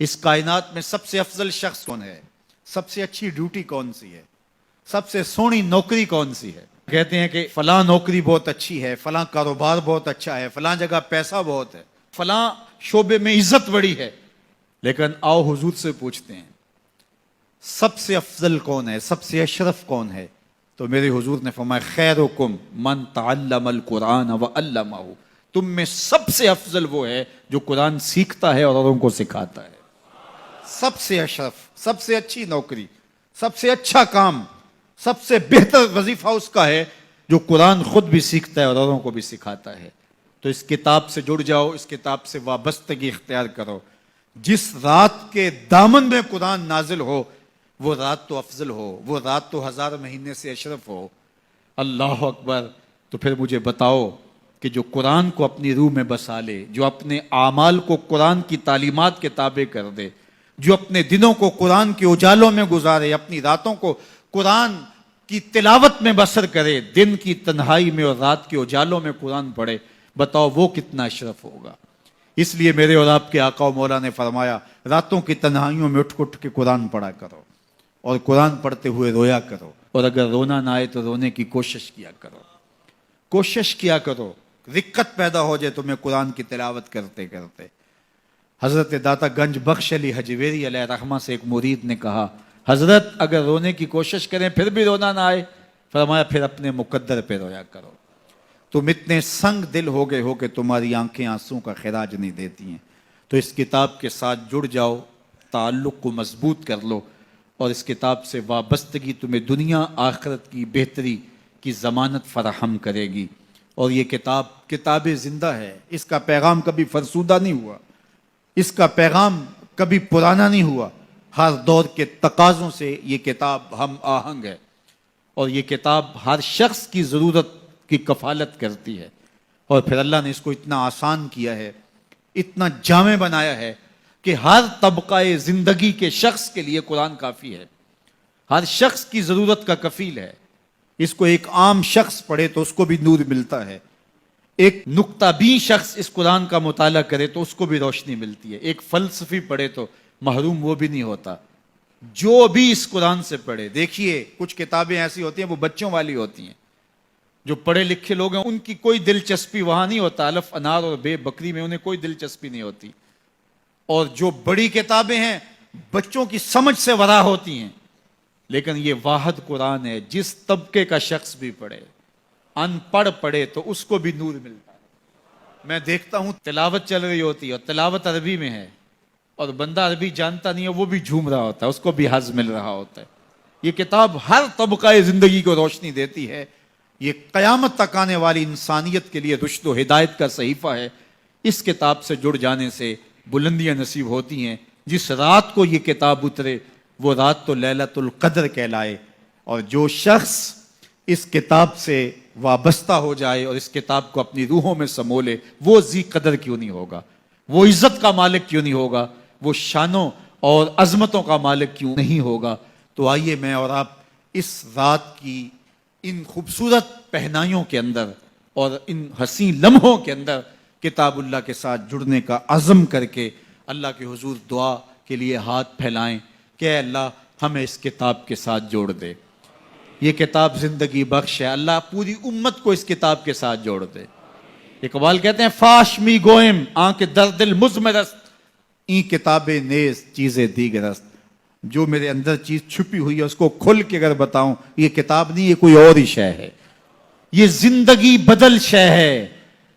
اس کائنات میں سب سے افضل شخص کون ہے؟ سب سے اچھی ڈیوٹی کون سی ہے؟ سب سے سونی نوکری کون سی ہے؟ کہتے ہیں کہ فلاں نوکری بہت اچھی ہے، فلاں کاروبار بہت اچھا ہے، فلاں جگہ پیسہ بہت ہے، فلاں شعبے میں عزت بڑی ہے. لیکن آؤ حضور سے پوچھتے ہیں سب سے افضل کون ہے، سب سے اشرف کون ہے؟ تو میرے حضور نے فرمایا خیرکم من تعلم القرآن وعلمہ، تم میں سب سے افضل وہ ہے جو قرآن سیکھتا ہے اور اوروں کو سکھاتا ہے. سب سے اشرف، سب سے اچھی نوکری، سب سے اچھا کام، سب سے بہتر وظیفہ اس کا ہے جو قرآن خود بھی سیکھتا ہے اور اوروں کو بھی سکھاتا ہے. تو اس کتاب سے جڑ جاؤ، اس کتاب سے وابستگی اختیار کرو. جس رات کے دامن میں قرآن نازل ہو وہ رات تو افضل ہو، وہ رات تو 1000 مہینے سے اشرف ہو. اللہ اکبر. تو پھر مجھے بتاؤ کہ جو قرآن کو اپنی روح میں بسا لے، جو اپنے اعمال کو قرآن کی تعلیمات کے تابع کر دے، جو اپنے دنوں کو قرآن کے اجالوں میں گزارے، اپنی راتوں کو قرآن کی تلاوت میں بسر کرے، دن کی تنہائی میں اور رات کے اجالوں میں قرآن پڑھے، بتاؤ وہ کتنا اشرف ہوگا. اس لیے میرے اور آپ کے آقا و مولا نے فرمایا راتوں کی تنہائیوں میں اٹھ اٹھ کے قرآن پڑھا کرو اور قرآن پڑھتے ہوئے رویا کرو، اور اگر رونا نہ آئے تو رونے کی کوشش کیا کرو. کوشش کیا کرو، دقت پیدا ہو جائے تمہیں قرآن کی تلاوت کرتے کرتے. حضرت داتا گنج بخش علی حجویری علیہ رحمہ سے ایک مرید نے کہا حضرت اگر رونے کی کوشش کریں پھر بھی رونا نہ آئے، فرمایا پھر اپنے مقدر پہ رویا کرو. تم اتنے سنگ دل ہو گئے ہو کہ تمہاری آنکھیں آنسوں کا خراج نہیں دیتی ہیں. تو اس کتاب کے ساتھ جڑ جاؤ، تعلق کو مضبوط کر لو، اور اس کتاب سے وابستگی تمہیں دنیا آخرت کی بہتری کی ضمانت فراہم کرے گی. اور یہ کتاب زندہ ہے، اس کا پیغام کبھی فرسودہ نہیں ہوا، اس کا پیغام کبھی پرانا نہیں ہوا. ہر دور کے تقاضوں سے یہ کتاب ہم آہنگ ہے، اور یہ کتاب ہر شخص کی ضرورت کی کفالت کرتی ہے. اور پھر اللہ نے اس کو اتنا آسان کیا ہے، اتنا جامع بنایا ہے کہ ہر طبقہ زندگی کے شخص کے لیے قرآن کافی ہے، ہر شخص کی ضرورت کا کفیل ہے. اس کو ایک عام شخص پڑھے تو اس کو بھی نور ملتا ہے، ایک نکتہ بین شخص اس قرآن کا مطالعہ کرے تو اس کو بھی روشنی ملتی ہے، ایک فلسفی پڑھے تو محروم وہ بھی نہیں ہوتا. جو بھی اس قرآن سے پڑھے، دیکھیے کچھ کتابیں ایسی ہوتی ہیں وہ بچوں والی ہوتی ہیں، جو پڑھے لکھے لوگ ہیں ان کی کوئی دلچسپی وہاں نہیں ہوتا، الف انار اور بے بکری میں انہیں کوئی دلچسپی نہیں ہوتی. اور جو بڑی کتابیں ہیں بچوں کی سمجھ سے ورا ہوتی ہیں. لیکن یہ واحد قرآن ہے، جس طبقے کا شخص بھی پڑھے، ان پڑھ پڑھے تو اس کو بھی نور ملتا ہے. میں دیکھتا ہوں تلاوت چل رہی ہوتی ہے اور تلاوت عربی میں ہے، اور بندہ عربی جانتا نہیں ہے وہ بھی جھوم رہا ہوتا ہے، اس کو بھی حظ مل رہا ہوتا ہے. یہ کتاب ہر طبقہ زندگی کو روشنی دیتی ہے. یہ قیامت تک آنے والی انسانیت کے لیے رشد و ہدایت کا صحیفہ ہے. اس کتاب سے جڑ جانے سے بلندیاں نصیب ہوتی ہیں. جس رات کو یہ کتاب اترے وہ رات تو لیلۃ القدر کہلائے. اور جو شخص اس کتاب سے وابستہ ہو جائے اور اس کتاب کو اپنی روحوں میں سمو لے، وہ ذی قدر کیوں نہیں ہوگا، وہ عزت کا مالک کیوں نہیں ہوگا، وہ شانوں اور عظمتوں کا مالک کیوں نہیں ہوگا. تو آئیے میں اور آپ اس رات کی ان خوبصورت پہنائیوں کے اندر اور ان حسین لمحوں کے اندر کتاب اللہ کے ساتھ جڑنے کا عزم کر کے اللہ کے حضور دعا کے لیے ہاتھ پھیلائیں کہ اے اللہ ہمیں اس کتاب کے ساتھ جوڑ دے. یہ کتاب زندگی بخش ہے، اللہ پوری امت کو اس کتاب کے ساتھ جوڑ دے. اقبال کہتے ہیں فاش می گوئم آنکھ درد المزمرست این کتاب نیز چیزیں دیگرست. جو میرے اندر چیز چھپی ہوئی ہے اس کو کھل کے اگر بتاؤں، یہ کتاب نہیں، یہ کوئی اور ہی شے ہے. یہ زندگی بدل شے ہے،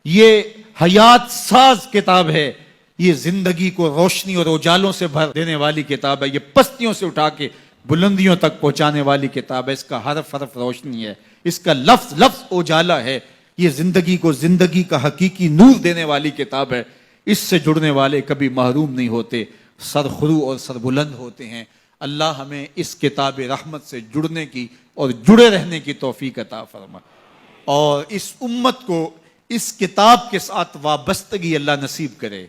یہ حیات ساز کتاب ہے، یہ زندگی کو روشنی اور اجالوں سے بھر دینے والی کتاب ہے، یہ پستیوں سے اٹھا کے بلندیوں تک پہنچانے والی کتاب ہے. اس کا حرف حرف روشنی ہے، اس کا لفظ لفظ اجالا ہے. یہ زندگی کو زندگی کا حقیقی نور دینے والی کتاب ہے. اس سے جڑنے والے کبھی محروم نہیں ہوتے، سرخرو اور سربلند ہوتے ہیں. اللہ ہمیں اس کتاب رحمت سے جڑنے کی اور جڑے رہنے کی توفیق عطا فرما، اور اس امت کو اس کتاب کے ساتھ وابستگی اللہ نصیب کرے.